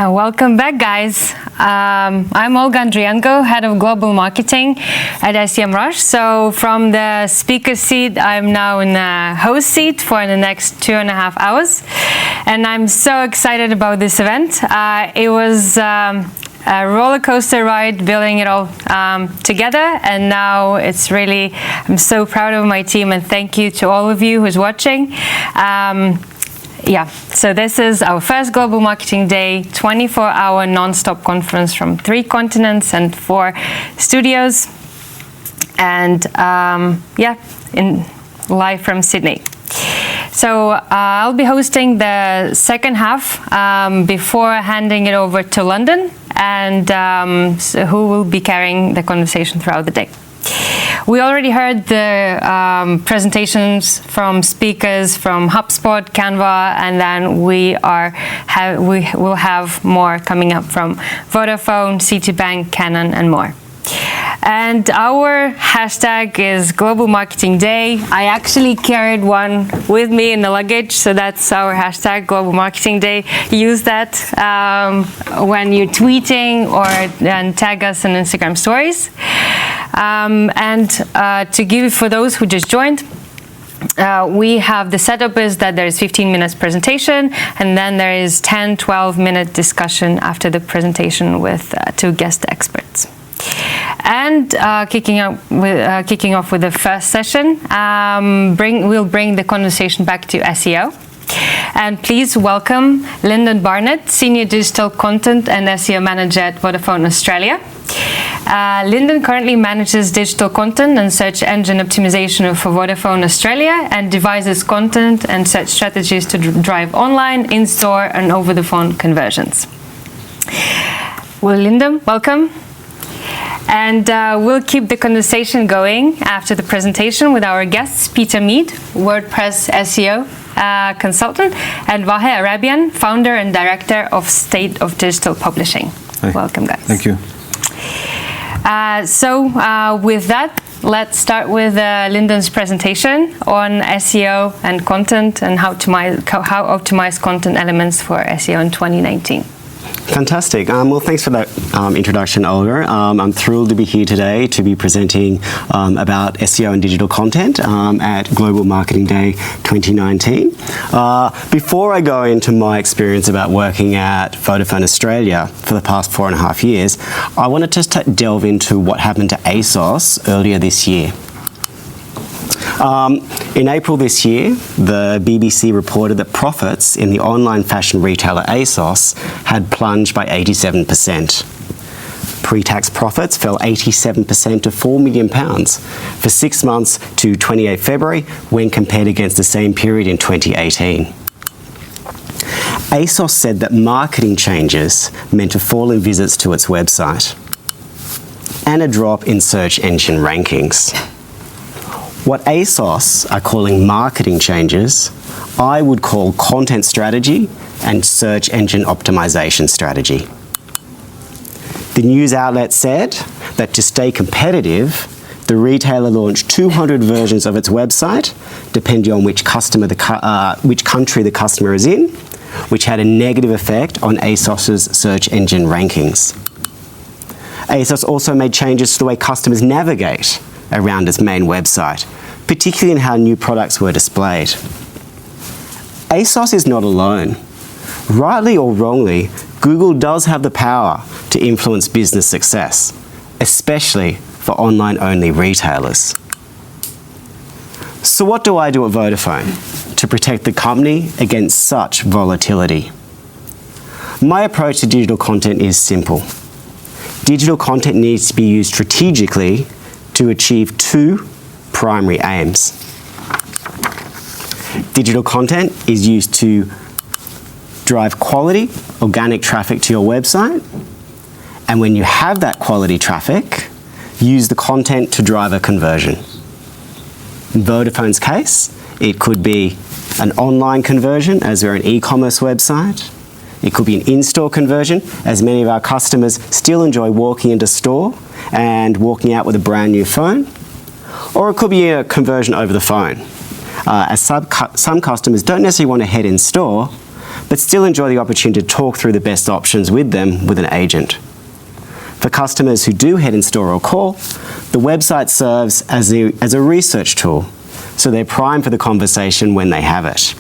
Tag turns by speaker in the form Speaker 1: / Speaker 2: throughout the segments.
Speaker 1: Welcome back, guys. I'm Olga Andrienko, Head of Global Marketing at Semrush. So from the speaker seat, I'm now in the host seat for the next 2.5 hours. And I'm so excited about this event. It was a roller coaster ride building it all together, and now it's really, I'm so proud of my team, and thank you to all of you who's watching. So this is our first Global Marketing Day, 24-hour non-stop conference from 3 continents and 4 studios, and live from Sydney. So I'll be hosting the second half before handing it over to London, and who will be carrying the conversation throughout the day. We already heard the presentations from speakers from HubSpot, Canva, and then we will have more coming up from Vodafone, Citibank, Canon, and more. And our hashtag is Global Marketing Day. I actually carried one with me in the luggage, so that's our hashtag, Global Marketing Day. Use that when you're tweeting and tag us in Instagram stories. To give for those who just joined, we have the setup is that there is 15 minutes presentation, and then there is 10-12 minute discussion after the presentation with 2 guest experts. And kicking off with the first session, we'll bring the conversation back to SEO. And please welcome Lyndon Barnett, Senior Digital Content and SEO Manager at Vodafone Australia. Lyndon currently manages digital content and search engine optimization for Vodafone Australia and devises content and search strategies to drive online, in-store, and over-the-phone conversions. Well, Lyndon, welcome. And we'll keep the conversation going after the presentation with our guests, Peter Mead, WordPress SEO consultant, and Vahe Arabian, founder and director of State of Digital Publishing.
Speaker 2: Hi.
Speaker 1: Welcome, guys.
Speaker 2: Thank you.
Speaker 1: With that, let's start with Lyndon's presentation on SEO and content and how optimize content elements for SEO in 2019.
Speaker 3: Fantastic. Well, thanks for that introduction, Olga. I'm thrilled to be here today to be presenting about SEO and digital content at Global Marketing Day 2019. Before I go into my experience about working at Vodafone Australia for the past 4.5 years, I want to just delve into what happened to ASOS earlier this year. In April this year, the BBC reported that profits in the online fashion retailer ASOS had plunged by 87%. Pre-tax profits fell 87% to £4 million for 6 months to 28 February when compared against the same period in 2018. ASOS said that marketing changes meant a fall in visits to its website and a drop in search engine rankings. What ASOS are calling marketing changes, I would call content strategy and search engine optimization strategy. The news outlet said that to stay competitive, the retailer launched 200 versions of its website, depending on which country the customer is in, which had a negative effect on ASOS's search engine rankings. ASOS also made changes to the way customers navigate around its main website, particularly in how new products were displayed. ASOS is not alone. Rightly or wrongly, Google does have the power to influence business success, especially for online-only retailers. So what do I do at Vodafone to protect the company against such volatility? My approach to digital content is simple. Digital content needs to be used strategically to achieve 2 primary aims. Digital content is used to drive quality, organic traffic to your website, and when you have that quality traffic, use the content to drive a conversion. In Vodafone's case, it could be an online conversion, as we're an e-commerce website. It could be an in-store conversion, as many of our customers still enjoy walking into store and walking out with a brand new phone. Or it could be a conversion over the phone, as some customers don't necessarily want to head in store, but still enjoy the opportunity to talk through the best options with them with an agent. For customers who do head in store or call, the website serves as a research tool, so they're primed for the conversation when they have it.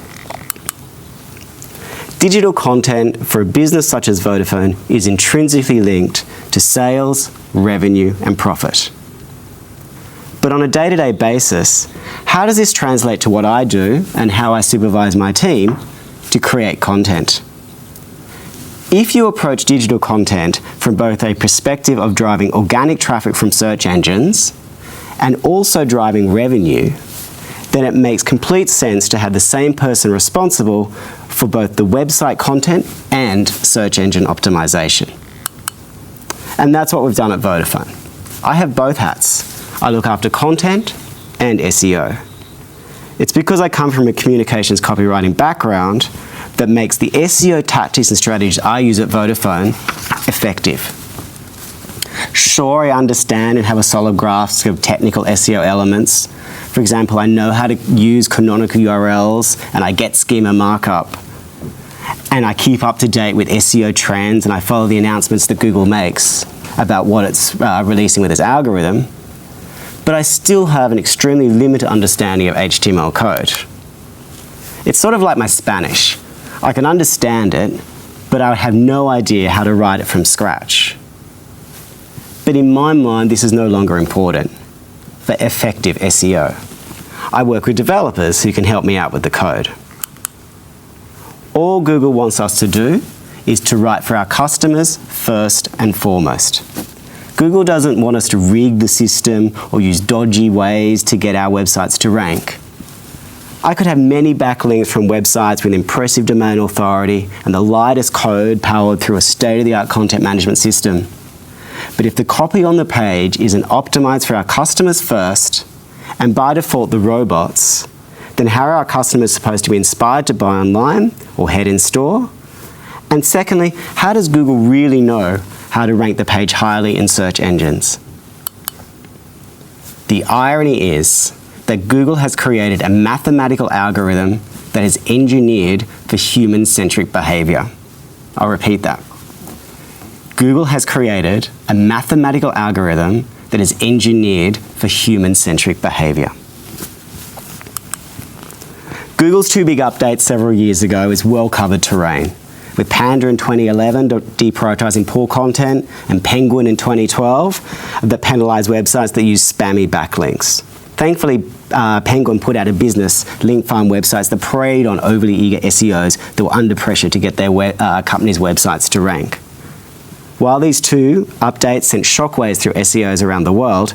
Speaker 3: Digital content for a business such as Vodafone is intrinsically linked to sales, revenue, and profit. But on a day-to-day basis, how does this translate to what I do and how I supervise my team to create content? If you approach digital content from both a perspective of driving organic traffic from search engines and also driving revenue, then it makes complete sense to have the same person responsible for both the website content and search engine optimization. And that's what we've done at Vodafone. I have both hats. I look after content and SEO. It's because I come from a communications copywriting background that makes the SEO tactics and strategies I use at Vodafone effective. Sure, I understand and have a solid grasp of technical SEO elements. For example, I know how to use canonical URLs and I get schema markup. And I keep up to date with SEO trends and I follow the announcements that Google makes about what it's releasing with its algorithm. But I still have an extremely limited understanding of HTML code. It's sort of like my Spanish. I can understand it, but I would have no idea how to write it from scratch. But in my mind, this is no longer important for effective SEO. I work with developers who can help me out with the code. All Google wants us to do is to write for our customers first and foremost. Google doesn't want us to rig the system or use dodgy ways to get our websites to rank. I could have many backlinks from websites with impressive domain authority and the lightest code powered through a state-of-the-art content management system. But if the copy on the page isn't optimized for our customers first, and by default the robots, then how are our customers supposed to be inspired to buy online or head in store? And secondly, how does Google really know how to rank the page highly in search engines? The irony is that Google has created a mathematical algorithm that is engineered for human-centric behavior. I'll repeat that. Google has created a mathematical algorithm that is engineered for human-centric behavior. Google's two big updates several years ago is well-covered terrain, with Panda in 2011 deprioritizing poor content and Penguin in 2012 that penalized websites that use spammy backlinks. Thankfully, Penguin put out of business link farm websites that preyed on overly eager SEOs that were under pressure to get their company's websites to rank. While these two updates sent shockwaves through SEOs around the world,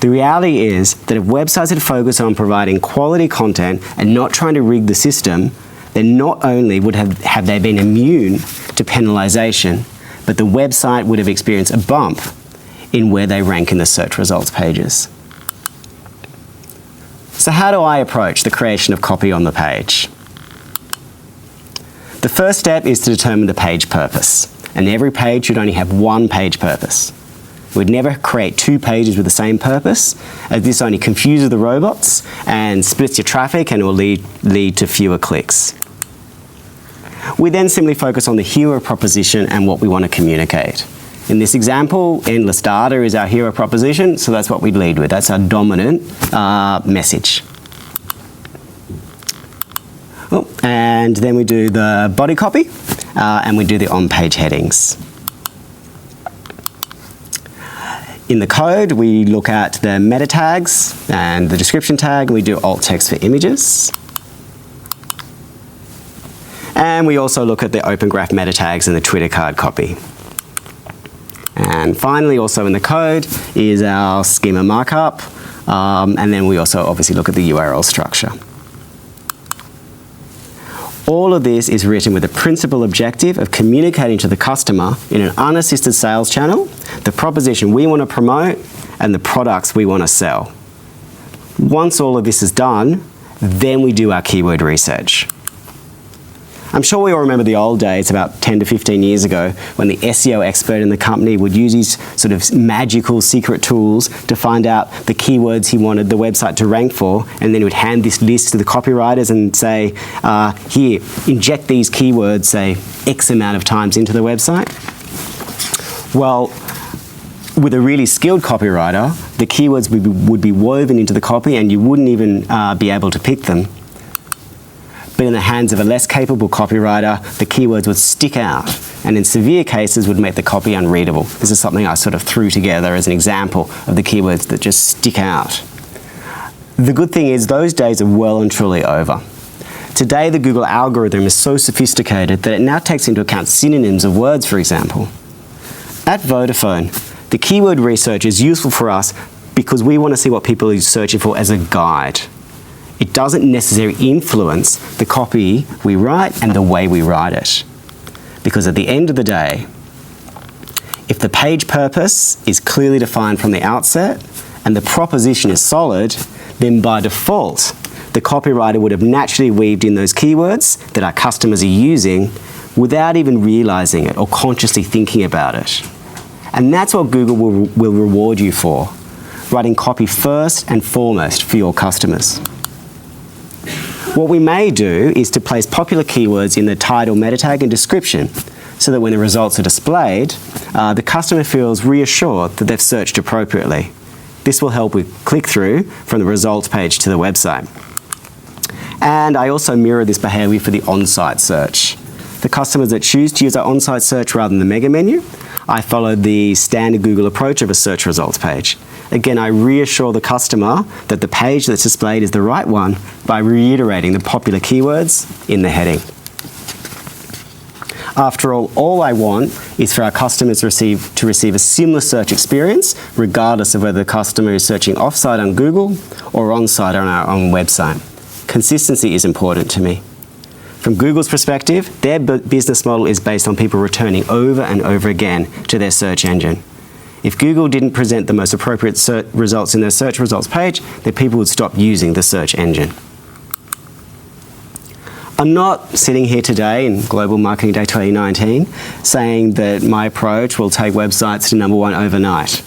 Speaker 3: the reality is that if websites had focused on providing quality content and not trying to rig the system, then not only would have they been immune to penalization, but the website would have experienced a bump in where they rank in the search results pages. So how do I approach the creation of copy on the page? The first step is to determine the page purpose, and every page should only have one page purpose. We'd never create two pages with the same purpose, as this only confuses the robots and splits your traffic and will lead to fewer clicks. We then simply focus on the hero proposition and what we want to communicate. In this example, endless data is our hero proposition, so that's what we lead with. That's our dominant message. Oh, and then we do the body copy, and we do the on-page headings. In the code, we look at the meta tags and the description tag, and we do alt text for images. And we also look at the Open Graph meta tags and the Twitter card copy. And finally, also in the code is our schema markup, and then we also obviously look at the URL structure. All of this is written with the principal objective of communicating to the customer in an unassisted sales channel the proposition we want to promote and the products we want to sell. Once all of this is done, then we do our keyword research. I'm sure we all remember the old days, about 10 to 15 years ago, when the SEO expert in the company would use these sort of magical secret tools to find out the keywords he wanted the website to rank for, and then he would hand this list to the copywriters and say, here, inject these keywords, say, X amount of times into the website. Well, with a really skilled copywriter, the keywords would be woven into the copy and you wouldn't even be able to pick them. But in the hands of a less capable copywriter, the keywords would stick out and in severe cases would make the copy unreadable. This is something I sort of threw together as an example of the keywords that just stick out. The good thing is those days are well and truly over. Today, the Google algorithm is so sophisticated that it now takes into account synonyms of words, for example. At Vodafone, the keyword research is useful for us because we want to see what people are searching for as a guide. It doesn't necessarily influence the copy we write and the way we write it. Because at the end of the day, if the page purpose is clearly defined from the outset and the proposition is solid, then by default, the copywriter would have naturally weaved in those keywords that our customers are using without even realizing it or consciously thinking about it. And that's what Google will reward you for, writing copy first and foremost for your customers. What we may do is to place popular keywords in the title, meta tag and description so that when the results are displayed, the customer feels reassured that they've searched appropriately. This will help with click-through from the results page to the website. And I also mirror this behavior for the on-site search. The customers that choose to use our on-site search rather than the mega menu, I follow the standard Google approach of a search results page. Again, I reassure the customer that the page that's displayed is the right one by reiterating the popular keywords in the heading. After all I want is for our customers to receive a similar search experience, regardless of whether the customer is searching off-site on Google or on-site on our own website. Consistency is important to me. From Google's perspective, their business model is based on people returning over and over again to their search engine. If Google didn't present the most appropriate results in their search results page, then people would stop using the search engine. I'm not sitting here today in Global Marketing Day 2019 saying that my approach will take websites to #1 overnight.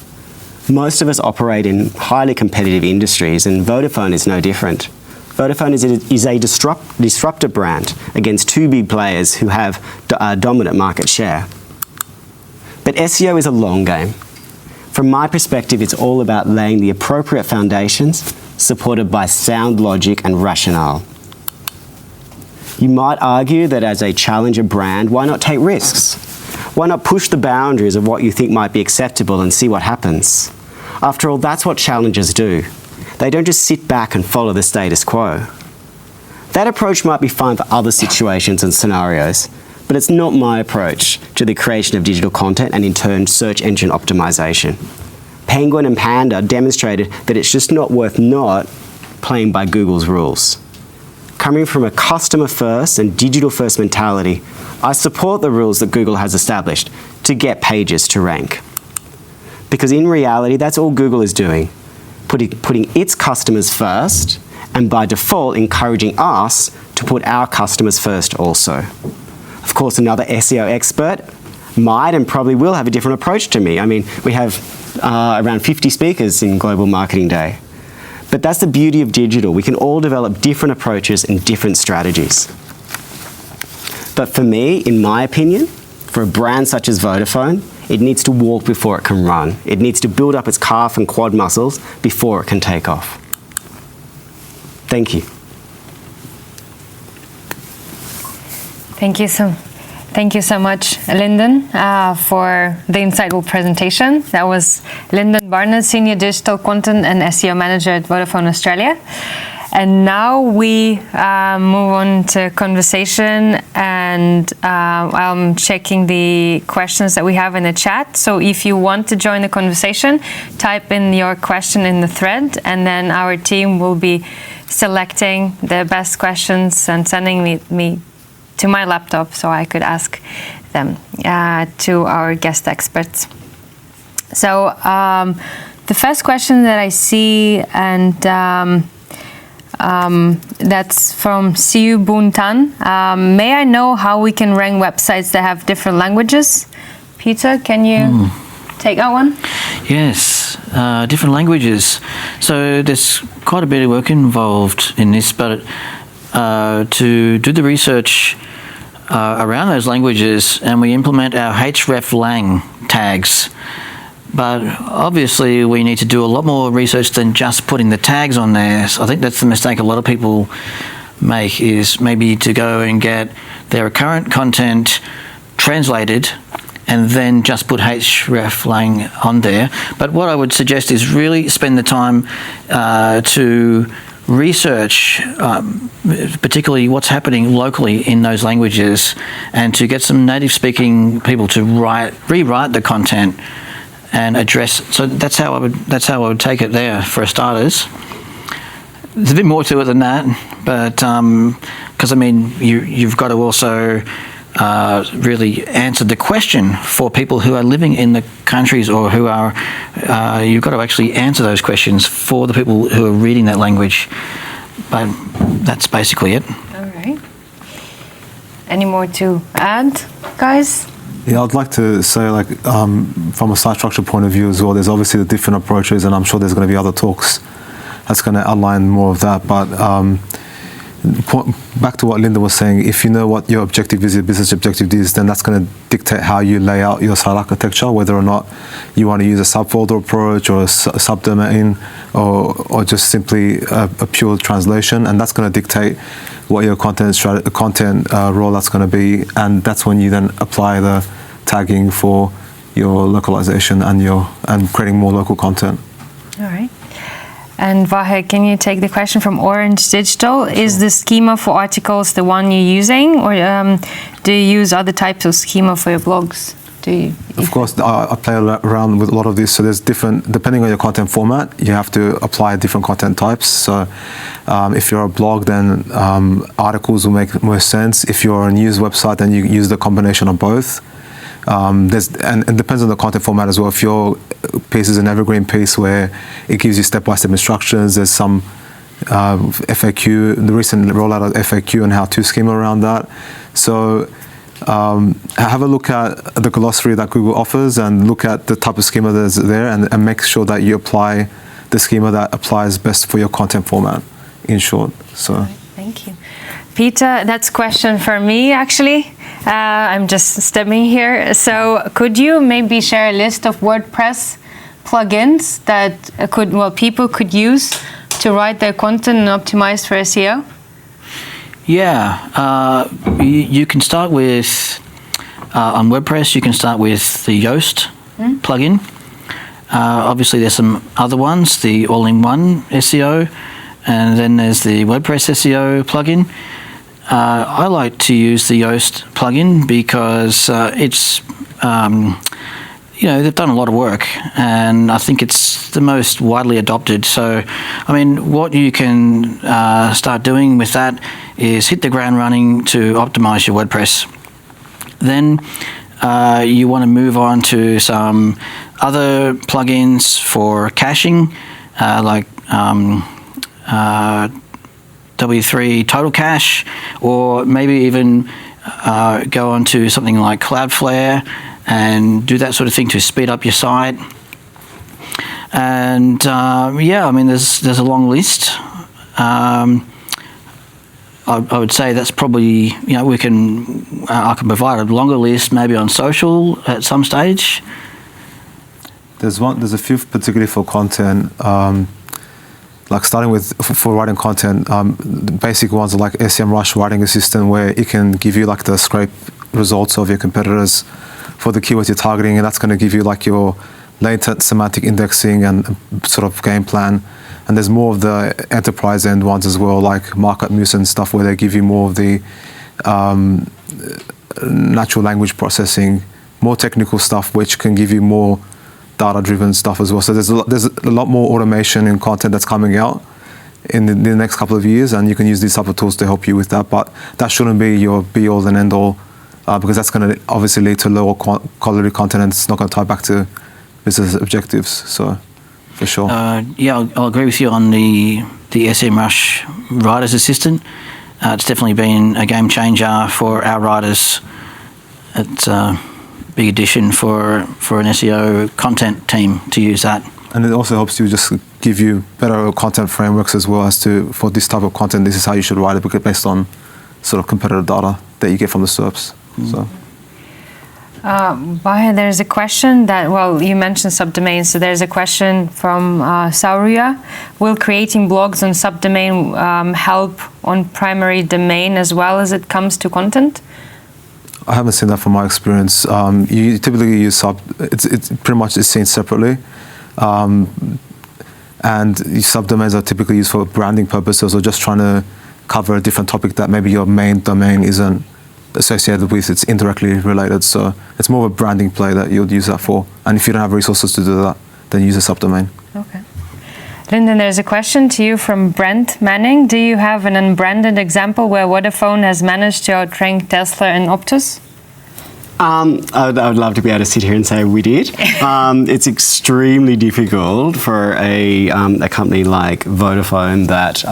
Speaker 3: Most of us operate in highly competitive industries and Vodafone is no different. Vodafone is a disruptor brand against two big players who have a dominant market share. But SEO is a long game. From my perspective, it's all about laying the appropriate foundations supported by sound logic and rationale. You might argue that as a challenger brand, why not take risks? Why not push the boundaries of what you think might be acceptable and see what happens? After all, that's what challengers do. They don't just sit back and follow the status quo. That approach might be fine for other situations and scenarios, but it's not my approach to the creation of digital content and in turn search engine optimization. Penguin and Panda demonstrated that it's just not worth not playing by Google's rules. Coming from a customer-first and digital-first mentality, I support the rules that Google has established to get pages to rank. Because in reality, that's all Google is doing, putting its customers first, and by default, encouraging us to put our customers first also. Of course, another SEO expert might and probably will have a different approach to me. I mean, we have around 50 speakers in Global Marketing Day. But that's the beauty of digital. We can all develop different approaches and different strategies. But for me, in my opinion, for a brand such as Vodafone, it needs to walk before it can run. It needs to build up its calf and quad muscles before it can take off. Thank you.
Speaker 1: Thank you so much, Lyndon, for the insightful presentation. That was Lyndon Barnett, Senior Digital Content and SEO Manager at Vodafone Australia. And now we move on to conversation, and I'm checking the questions that we have in the chat. So if you want to join the conversation, type in your question in the thread, and then our team will be selecting the best questions and sending me to my laptop so I could ask them to our guest experts. So the first question that I see, and That's from Siu Buntan. May I know how we can rank websites that have different languages? Peter, can you take that one?
Speaker 2: Yes, different languages. So there's quite a bit of work involved in this, but to do the research around those languages, and we implement our hreflang tags. But obviously we need to do a lot more research than just putting the tags on there. So I think that's the mistake a lot of people make, is maybe to go and get their current content translated and then just put hreflang on there. But what I would suggest is really spend the time to research particularly what's happening locally in those languages, and to get some native speaking people to rewrite the content and address. So that's how I would take it there for starters. There's a bit more to it than that, but because I mean you've got to also really answer the question for people who are living in the countries, or who are you've got to actually answer those questions for the people who are reading that language. But that's basically it.
Speaker 1: All right. Any more to add, guys?
Speaker 4: Yeah, I'd like to say, like, from a site structure point of view as well, there's obviously the different approaches, and I'm sure there's going to be other talks that's going to outline more of that. But back to what Linda was saying, if you know what your objective is, your business objective is, then that's going to dictate how you lay out your site architecture, whether or not you want to use a subfolder approach or a subdomain, or just simply a pure translation, and that's going to dictate what your content rollout's going to be, and that's when you then apply the tagging for your localization and creating more local content.
Speaker 1: All right. And Vahe, can you take the question from Orange Digital? Sure. Is the schema for articles the one you're using, or do you use other types of schema for your blogs?
Speaker 4: Of course, I play around with a lot of this. So there's different, depending on your content format, you have to apply different content types. So if you're a blog, then articles will make more sense. If you're a news website, then you use the combination of both. And it depends on the content format as well. If your piece is an evergreen piece where it gives you step-by-step instructions, there's some FAQ, the recent rollout of FAQ and how-to schema around that. So have a look at the glossary that Google offers, and look at the type of schema that's there, and make sure that you apply the schema that applies best for your content format, in short. So.
Speaker 1: Right, thank you. Peter, that's a question for me, actually. I'm just stepping here. So could you maybe share a list of WordPress plugins that people could use to write their content and optimize for SEO?
Speaker 2: Yeah, you can start with, on WordPress, you can start with the Yoast plugin. Obviously there's some other ones, the all-in-one SEO, and then there's the WordPress SEO plugin. I like to use the Yoast plugin because it's, they've done a lot of work, and I think it's the most widely adopted. So, I mean, what you can start doing with that is hit the ground running to optimize your WordPress. Then you want to move on to some other plugins for caching, like W3 Total Cache, or maybe even go on to something like Cloudflare and do that sort of thing to speed up your site. And yeah, I mean, there's a long list. I would say that's probably, I can provide a longer list maybe on social at some stage.
Speaker 4: There's a few particularly for content, like starting with for writing content. The basic ones are like Semrush Writing Assistant, where it can give you like the scrape results of your competitors for the keywords you're targeting, and that's going to give you like your latent semantic indexing and sort of game plan. And there's more of the enterprise end ones as well, like Markup Muse and stuff, where they give you more of the natural language processing, more technical stuff, which can give you more data-driven stuff as well. So there's a lot more automation in content that's coming out in the next couple of years, and you can use these type of tools to help you with that. But that shouldn't be your be-all and end-all, because that's going to obviously lead to lower quality content, and it's not going to tie back to business objectives. So, for sure.
Speaker 2: Yeah, I'll agree with you on the the Semrush Writer's Assistant. It's definitely been a game changer for our writers. It's a big addition for an SEO content team to use that.
Speaker 4: And it also helps you just give you better content frameworks as well as to, for this type of content, this is how you should write it, because based on sort of competitor data that you get from the SERPs. So.
Speaker 1: Bahia, there's a question that, well, you mentioned subdomains, so there's a question from Sauria. Will creating blogs on subdomain help on primary domain as well as it comes to content?
Speaker 4: I haven't seen that from my experience. You typically use it's pretty much is seen separately. And subdomains are typically used for branding purposes or just trying to cover a different topic that maybe your main domain isn't associated with, it's indirectly related. So it's more of a branding play that you'd use that for. And if you don't have resources to do that, then use a subdomain.
Speaker 1: Okay. Lyndon, there's a question to you from Brent Manning. Do you have an unbranded example where Vodafone has managed to outrank Tesla and Optus?
Speaker 3: I would love to be able to sit here and say we did. It's extremely difficult for a company like Vodafone that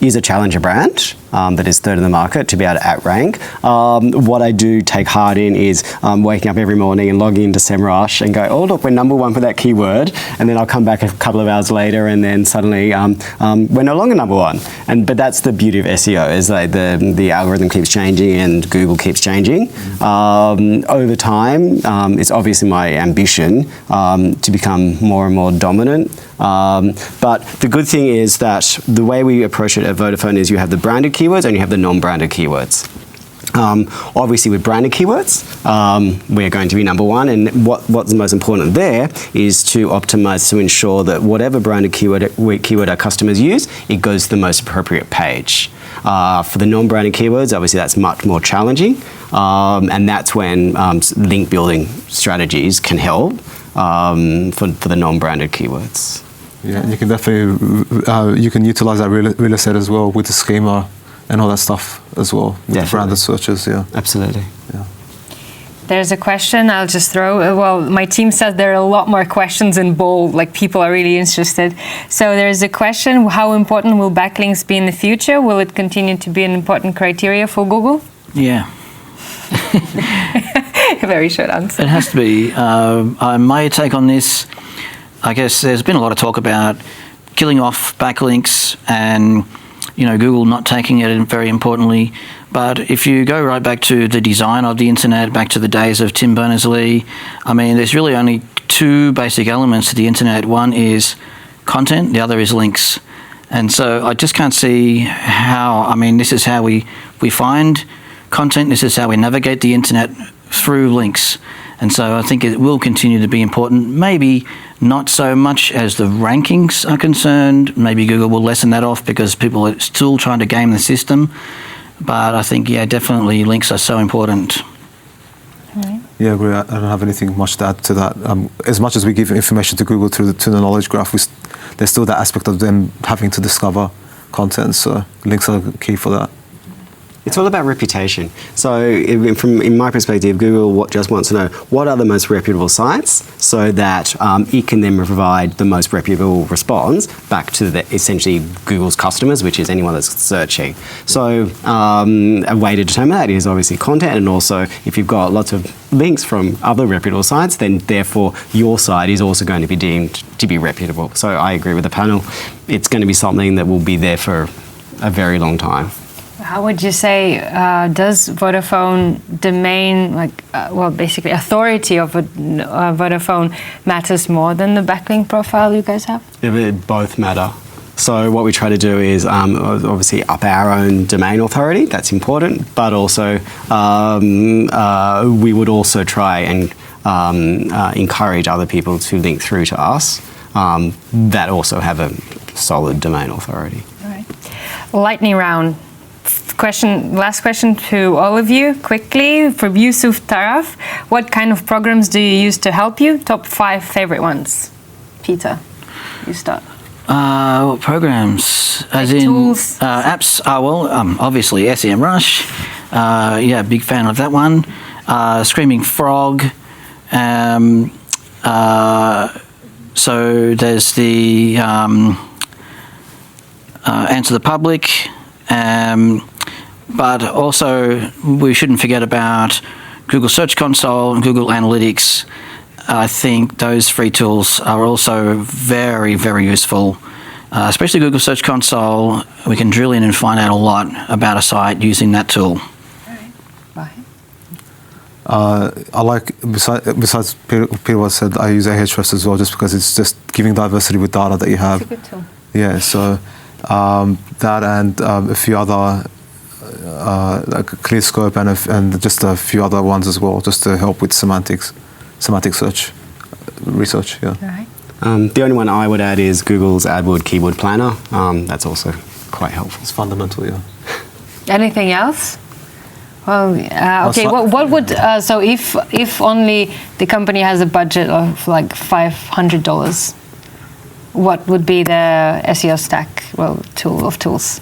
Speaker 3: is a challenger brand that is third in the market to be able to outrank. What I do take heart in is waking up every morning and logging into Semrush and go, oh look, we're number one for that keyword, and then I'll come back a couple of hours later and then suddenly we're no longer number one. But that's the beauty of SEO, is like the algorithm keeps changing and Google keeps changing. Over time, it's obviously my ambition to become more and more dominant. But the good thing is that the way we approach it at Vodafone is you have the branded keywords and you have the non-branded keywords. Obviously with branded keywords, we're going to be number one, and what's most important there is to optimize to ensure that whatever branded keyword our customers use, it goes to the most appropriate page. For the non-branded keywords, obviously that's much more challenging, and that's when link building strategies can help for the non-branded keywords.
Speaker 4: Yeah, and you can definitely you can utilize that real estate as well with the schema and all that stuff as well with the branded searches. Yeah,
Speaker 3: absolutely.
Speaker 4: Yeah.
Speaker 1: There's a question I'll just throw. Well, my team says there are a lot more questions in bold, like people are really interested. So there's a question: how important will backlinks be in the future? Will it continue to be an important criteria for Google?
Speaker 2: Yeah.
Speaker 1: Very short answer.
Speaker 2: It has to be. My take on this, I guess there's been a lot of talk about killing off backlinks and Google not taking it very importantly. But if you go right back to the design of the internet, back to the days of Tim Berners-Lee, I mean, there's really only two basic elements to the internet. One is content, the other is links. And so I just can't see how, I mean, this is how we find content, this is how we navigate the internet through links. And so I think it will continue to be important. Maybe not so much as the rankings are concerned. Maybe Google will lessen that off because people are still trying to game the system. But I think, yeah, definitely links are so important.
Speaker 1: Right.
Speaker 4: Yeah, I agree. I don't have anything much to add to that. As much as we give information to Google to the knowledge graph, there's still that aspect of them having to discover content. So links are key for that.
Speaker 3: It's all about reputation. So in my perspective, Google just wants to know what are the most reputable sites so that it can then provide the most reputable response back to essentially Google's customers, which is anyone that's searching. So a way to determine that is obviously content, and also if you've got lots of links from other reputable sites, then therefore your site is also going to be deemed to be reputable. So I agree with the panel. It's going to be something that will be there for a very long time.
Speaker 1: How would you say, does Vodafone domain, basically authority of Vodafone matters more than the backlink profile you guys have?
Speaker 3: They both matter. So what we try to do is obviously up our own domain authority, that's important, but also we would also try and encourage other people to link through to us that also have a solid domain authority.
Speaker 1: All right. Lightning round. Last question to all of you, quickly, from Yusuf Taraf. What kind of programs do you use to help you? Top 5 favorite ones. Peter, you start.
Speaker 2: What programs? As in
Speaker 1: tools?
Speaker 2: Apps? Obviously Semrush. Yeah, big fan of that one. Screaming Frog. So there's the answer the public, but also we shouldn't forget about Google Search Console and Google Analytics. I think those free tools are also very, very useful. Especially Google Search Console, we can drill in and find out a lot about a site using that tool.
Speaker 4: I like, besides Peter said, I use Ahrefs as well, just because it's just giving diversity with data that you have.
Speaker 1: It's a good tool.
Speaker 4: Yeah, so that and a few other, like ClearScope and just a few other ones as well, just to help with semantic search research. Yeah.
Speaker 1: All right.
Speaker 3: The only one I would add is Google's AdWord Keyword Planner. That's also quite helpful.
Speaker 4: It's fundamental, yeah.
Speaker 1: Anything else? Well, okay. What would so if only the company has a budget of like $500, what would be the SEO stack? Well, tool of tools.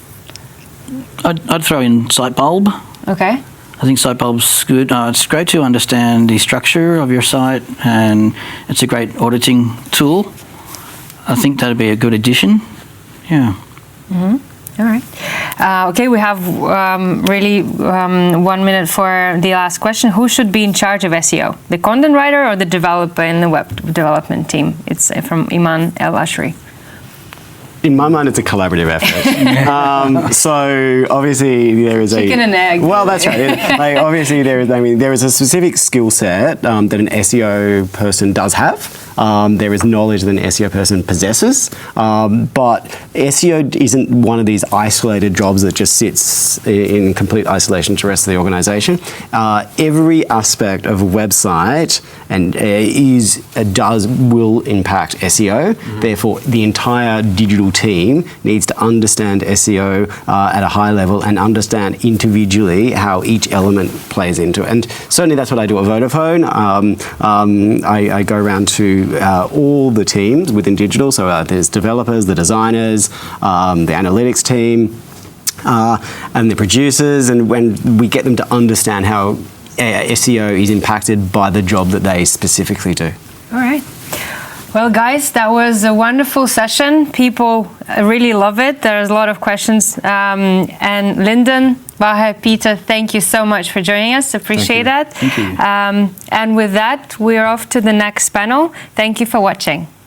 Speaker 2: I'd throw in Sitebulb.
Speaker 1: Okay.
Speaker 2: I think Sitebulb's good. It's great to understand the structure of your site, and it's a great auditing tool. I think that'd be a good addition. Yeah.
Speaker 1: Mm-hmm. All right. Okay, we have really 1 minute for the last question. Who should be in charge of SEO? The content writer or the developer in the web development team? It's from Iman El Ashri.
Speaker 3: In my mind, it's a collaborative effort. So obviously there is
Speaker 1: chicken and egg.
Speaker 3: Well, that's right. Like, obviously there is. I mean, there is a specific skill set that an SEO person does have. There is knowledge that an SEO person possesses, but SEO isn't one of these isolated jobs that just sits in complete isolation to the rest of the organisation. Every aspect of a website and will impact SEO. Mm-hmm. Therefore, the entire digital team needs to understand SEO at a high level and understand individually how each element plays into it. And certainly that's what I do at Vodafone. I go around to all the teams within digital. So there's developers, the designers, the analytics team, and the producers. And when we get them to understand how SEO is impacted by the job that they specifically do.
Speaker 1: All right. Well, guys, that was a wonderful session. People really love it. There's a lot of questions. And Lyndon, Vahe, Peter, thank you so much for joining us. Appreciate that.
Speaker 2: Thank you.
Speaker 1: And with that, we're off to the next panel. Thank you for watching.